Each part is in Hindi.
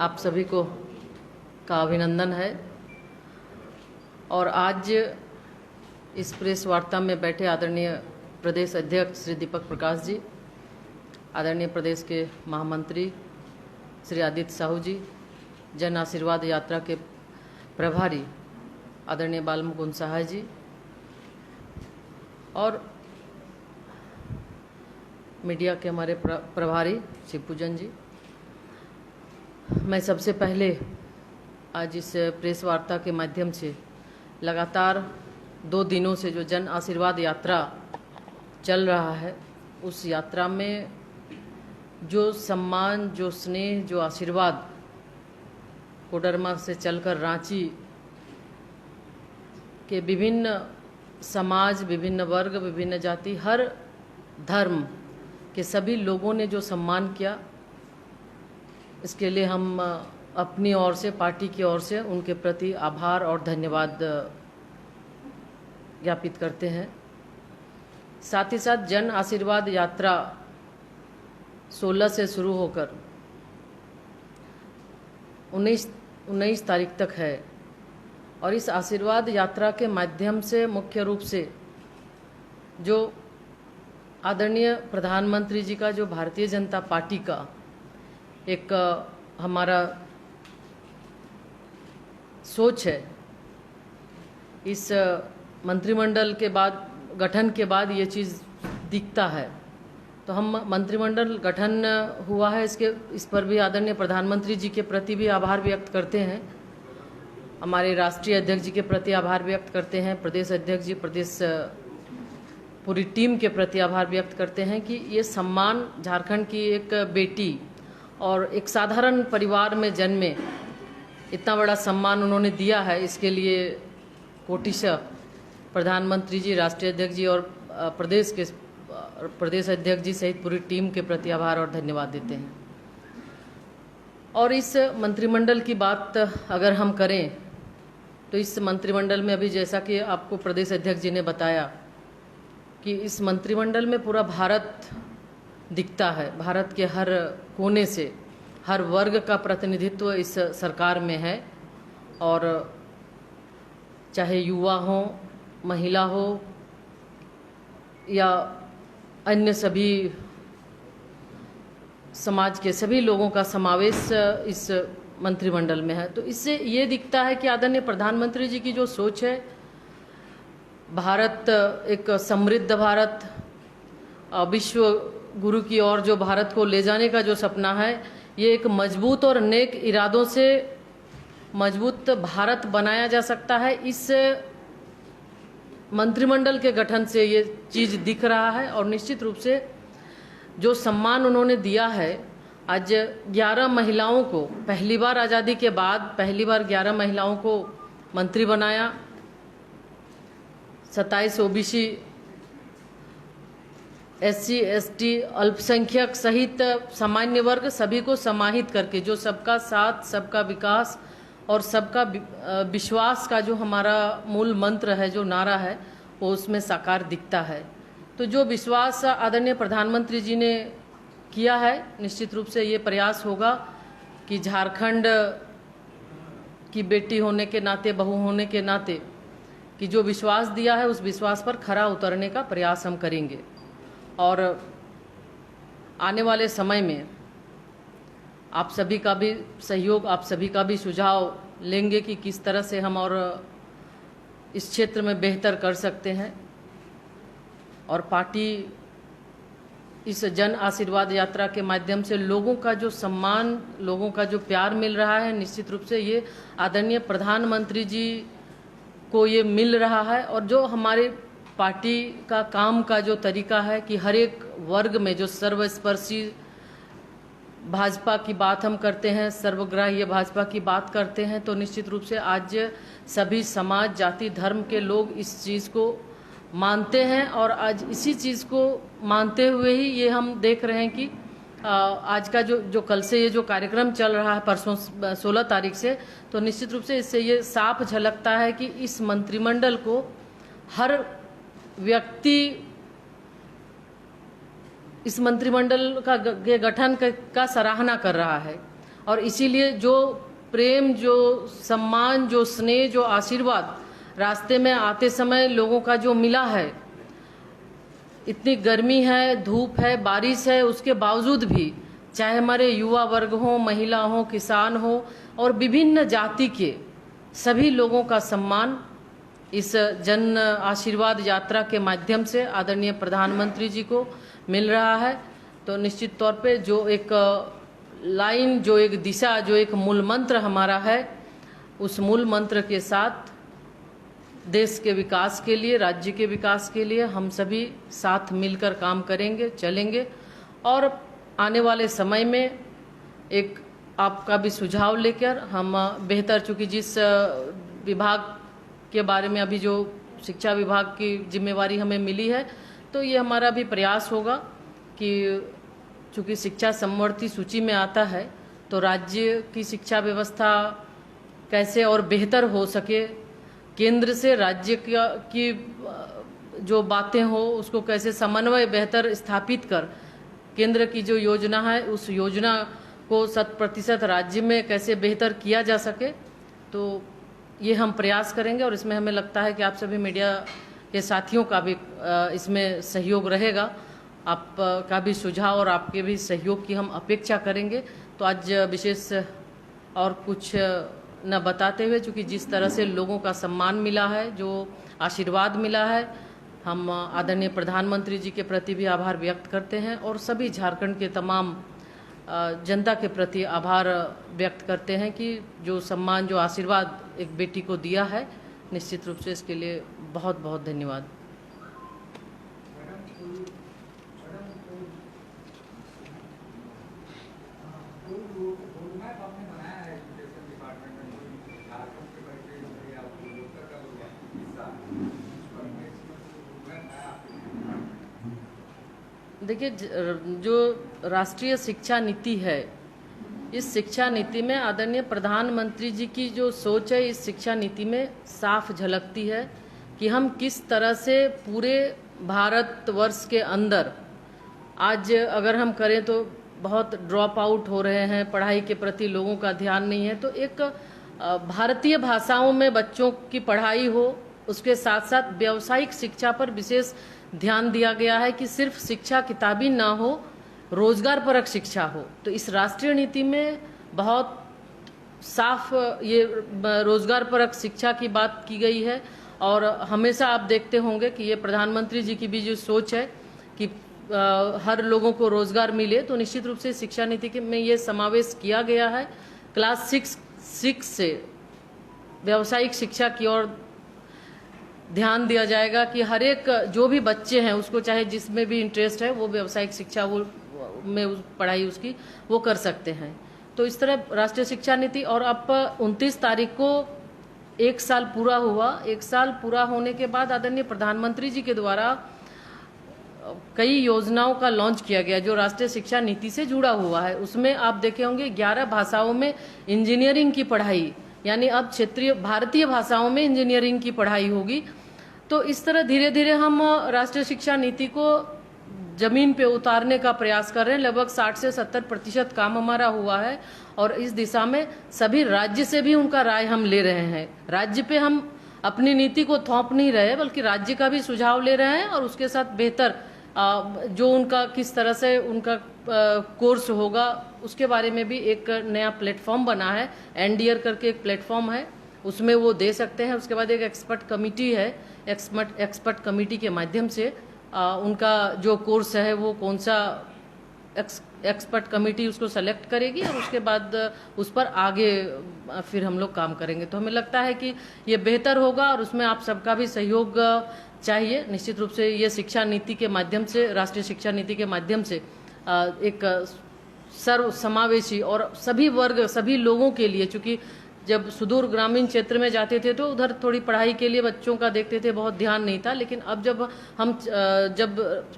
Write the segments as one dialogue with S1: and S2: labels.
S1: आप सभी को का अभिनंदन है। और आज इस प्रेस वार्ता में बैठे आदरणीय प्रदेश अध्यक्ष श्री दीपक प्रकाश जी, आदरणीय प्रदेश के महामंत्री श्री आदित्य साहू जी, जन आशीर्वाद यात्रा के प्रभारी आदरणीय बाल मुकुंद सहाय जी और मीडिया के हमारे प्रभारी शिव पूजन जी। मैं सबसे पहले आज इस प्रेस वार्ता के माध्यम से लगातार 2 दिनों से जो जन आशीर्वाद यात्रा चल रहा है, उस यात्रा में जो सम्मान, जो स्नेह, जो आशीर्वाद कोडरमा से चलकर रांची के विभिन्न समाज, विभिन्न वर्ग, विभिन्न जाति, हर धर्म के सभी लोगों ने जो सम्मान किया, इसके लिए हम अपनी ओर से, पार्टी की ओर से उनके प्रति आभार और धन्यवाद ज्ञापित करते हैं। साथ ही साथ जन आशीर्वाद यात्रा 16 से शुरू होकर 19 तारीख तक है और इस आशीर्वाद यात्रा के माध्यम से मुख्य रूप से जो आदरणीय प्रधानमंत्री जी का, जो भारतीय जनता पार्टी का एक हमारा सोच है, इस मंत्रिमंडल के बाद, गठन के बाद ये चीज़ दिखता है। तो हम मंत्रिमंडल गठन हुआ है, इस पर भी आदरणीय प्रधानमंत्री जी के प्रति भी आभार व्यक्त करते हैं, हमारे राष्ट्रीय अध्यक्ष जी के प्रति आभार व्यक्त करते हैं, प्रदेश अध्यक्ष जी, प्रदेश पूरी टीम के प्रति आभार व्यक्त करते हैं कि ये सम्मान झारखंड की एक बेटी और एक साधारण परिवार में जन्मे इतना बड़ा सम्मान उन्होंने दिया है। इसके लिए कोटिशः प्रधानमंत्री जी, राष्ट्रीय अध्यक्ष जी और प्रदेश अध्यक्ष जी सहित पूरी टीम के प्रति आभार और धन्यवाद देते हैं। और इस मंत्रिमंडल की बात अगर हम करें तो इस मंत्रिमंडल में अभी जैसा कि आपको प्रदेश अध्यक्ष जी ने बताया कि इस मंत्रिमंडल में पूरा भारत दिखता है। भारत के हर कोने से, हर वर्ग का प्रतिनिधित्व इस सरकार में है और चाहे युवा हो, महिला हो या अन्य सभी समाज के सभी लोगों का समावेश इस मंत्रिमंडल में है। तो इससे ये दिखता है कि आदरणीय प्रधानमंत्री जी की जो सोच है, भारत एक समृद्ध भारत, विश्व गुरु की ओर जो भारत को ले जाने का जो सपना है, ये एक मजबूत और नेक इरादों से मजबूत भारत बनाया जा सकता है। इस मंत्रिमंडल के गठन से ये चीज़ दिख रहा है और निश्चित रूप से जो सम्मान उन्होंने दिया है, आज 11 महिलाओं को, पहली बार आज़ादी के बाद पहली बार 11 महिलाओं को मंत्री बनाया, 27 ओबीसी, SC ST, अल्पसंख्यक सहित सामान्य वर्ग सभी को समाहित करके जो सबका साथ, सबका विकास और सबका विश्वास का जो हमारा मूल मंत्र है, जो नारा है, वो उसमें साकार दिखता है। तो जो विश्वास आदरणीय प्रधानमंत्री जी ने किया है, निश्चित रूप से ये प्रयास होगा कि झारखंड की बेटी होने के नाते, बहू होने के नाते, कि जो विश्वास दिया है उस विश्वास पर खरा उतरने का प्रयास हम करेंगे। और आने वाले समय में आप सभी का भी सहयोग, आप सभी का भी सुझाव लेंगे कि किस तरह से हम और इस क्षेत्र में बेहतर कर सकते हैं। और पार्टी इस जन आशीर्वाद यात्रा के माध्यम से लोगों का जो सम्मान, लोगों का जो प्यार मिल रहा है, निश्चित रूप से ये आदरणीय प्रधानमंत्री जी को ये मिल रहा है। और जो हमारे पार्टी का काम का जो तरीका है कि हर एक वर्ग में जो सर्वस्पर्शी भाजपा की बात हम करते हैं, सर्वग्राह्य भाजपा की बात करते हैं, तो निश्चित रूप से आज सभी समाज, जाति, धर्म के लोग इस चीज़ को मानते हैं। और आज इसी चीज़ को मानते हुए ही ये हम देख रहे हैं कि आज का जो कल से ये जो कार्यक्रम चल रहा है, परसों 16 तारीख से, तो निश्चित रूप से इससे ये साफ झलकता है कि इस मंत्रिमंडल को हर व्यक्ति इस मंत्रिमंडल का के गठन का सराहना कर रहा है और इसीलिए जो प्रेम, जो सम्मान, जो स्नेह, जो आशीर्वाद रास्ते में आते समय लोगों का जो मिला है, इतनी गर्मी है, धूप है, बारिश है, उसके बावजूद भी चाहे हमारे युवा वर्ग हो, महिला हो, किसान हो और विभिन्न जाति के सभी लोगों का सम्मान इस जन आशीर्वाद यात्रा के माध्यम से आदरणीय प्रधानमंत्री जी को मिल रहा है। तो निश्चित तौर पे जो एक लाइन, जो एक दिशा, जो एक मूल मंत्र हमारा है, उस मूल मंत्र के साथ देश के विकास के लिए, राज्य के विकास के लिए हम सभी साथ मिलकर काम करेंगे, चलेंगे। और आने वाले समय में एक आपका भी सुझाव लेकर हम बेहतर, चूँकि जिस विभाग के बारे में अभी जो शिक्षा विभाग की जिम्मेवारी हमें मिली है, तो ये हमारा भी प्रयास होगा कि चूँकि शिक्षा समवर्ती सूची में आता है, तो राज्य की शिक्षा व्यवस्था कैसे और बेहतर हो सके, केंद्र से राज्य की जो बातें हो उसको कैसे समन्वय बेहतर स्थापित कर केंद्र की जो योजना है उस योजना को 100% राज्य में कैसे बेहतर किया जा सके, तो ये हम प्रयास करेंगे। और इसमें हमें लगता है कि आप सभी मीडिया के साथियों का भी इसमें सहयोग रहेगा, आपका भी सुझाव और आपके भी सहयोग की हम अपेक्षा करेंगे। तो आज विशेष और कुछ न बताते हुए, चूँकि जिस तरह से लोगों का सम्मान मिला है, जो आशीर्वाद मिला है, हम आदरणीय प्रधानमंत्री जी के प्रति भी आभार व्यक्त करते हैं और सभी झारखंड के तमाम जनता के प्रति आभार व्यक्त करते हैं कि जो सम्मान, जो आशीर्वाद एक बेटी को दिया है, निश्चित रूप से इसके लिए बहुत बहुत धन्यवाद। देखिए, जो राष्ट्रीय शिक्षा नीति है, इस शिक्षा नीति में आदरणीय प्रधानमंत्री जी की जो सोच है, इस शिक्षा नीति में साफ झलकती है कि हम किस तरह से पूरे भारतवर्ष के अंदर आज अगर हम करें तो बहुत ड्रॉप आउट हो रहे हैं, पढ़ाई के प्रति लोगों का ध्यान नहीं है। तो एक भारतीय भाषाओं में बच्चों की पढ़ाई हो, उसके साथ साथ व्यावसायिक शिक्षा पर विशेष ध्यान दिया गया है कि सिर्फ शिक्षा किताबी ना हो, रोजगार परक शिक्षा हो। तो इस राष्ट्रीय नीति में बहुत साफ ये रोजगार परक शिक्षा की बात की गई है। और हमेशा आप देखते होंगे कि ये प्रधानमंत्री जी की भी जो सोच है कि हर लोगों को रोजगार मिले, तो निश्चित रूप से शिक्षा नीति में ये समावेश किया गया है। क्लास 6 से व्यावसायिक शिक्षा की ओर ध्यान दिया जाएगा कि हर एक जो भी बच्चे हैं उसको चाहे जिसमें भी इंटरेस्ट है वो व्यावसायिक शिक्षा वो में पढ़ाई उसकी वो कर सकते हैं। तो इस तरह राष्ट्रीय शिक्षा नीति। और अब 29 तारीख को 1 साल पूरा हुआ। 1 साल पूरा होने के बाद आदरणीय प्रधानमंत्री जी के द्वारा कई योजनाओं का लॉन्च किया गया जो राष्ट्रीय शिक्षा नीति से जुड़ा हुआ है। उसमें आप देखे होंगे 11 भाषाओं में इंजीनियरिंग की पढ़ाई, यानी अब क्षेत्रीय भारतीय भाषाओं में इंजीनियरिंग की पढ़ाई होगी। तो इस तरह धीरे धीरे हम राष्ट्रीय शिक्षा नीति को जमीन पे उतारने का प्रयास कर रहे हैं। लगभग 60 से 70% काम हमारा हुआ है और इस दिशा में सभी राज्य से भी उनका राय हम ले रहे हैं। राज्य पे हम अपनी नीति को थोप नहीं रहे, बल्कि राज्य का भी सुझाव ले रहे हैं और उसके साथ बेहतर जो उनका किस तरह से उनका कोर्स होगा उसके बारे में भी एक नया प्लेटफॉर्म बना है। एनडीआर करके एक प्लेटफॉर्म है, उसमें वो दे सकते हैं। उसके बाद एक एक्सपर्ट कमेटी है, एक्सपर्ट कमेटी के माध्यम से उनका जो कोर्स है वो कौन सा एक्सपर्ट कमेटी उसको सेलेक्ट करेगी और उसके बाद उस पर आगे फिर हम लोग काम करेंगे। तो हमें लगता है कि ये बेहतर होगा और उसमें आप सबका भी सहयोग चाहिए। निश्चित रूप से ये शिक्षा नीति के माध्यम से, राष्ट्रीय शिक्षा नीति के माध्यम से एक सर्व समावेशी और सभी वर्ग, सभी लोगों के लिए, चूँकि जब सुदूर ग्रामीण क्षेत्र में जाते थे तो उधर थोड़ी पढ़ाई के लिए बच्चों का देखते थे, बहुत ध्यान नहीं था। लेकिन अब जब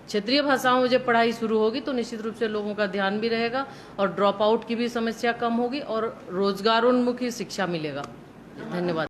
S1: क्षेत्रीय भाषाओं में जब पढ़ाई शुरू होगी तो निश्चित रूप से लोगों का ध्यान भी रहेगा और ड्रॉप आउट की भी समस्या कम होगी और रोजगारोन्मुखी शिक्षा मिलेगा। धन्यवाद।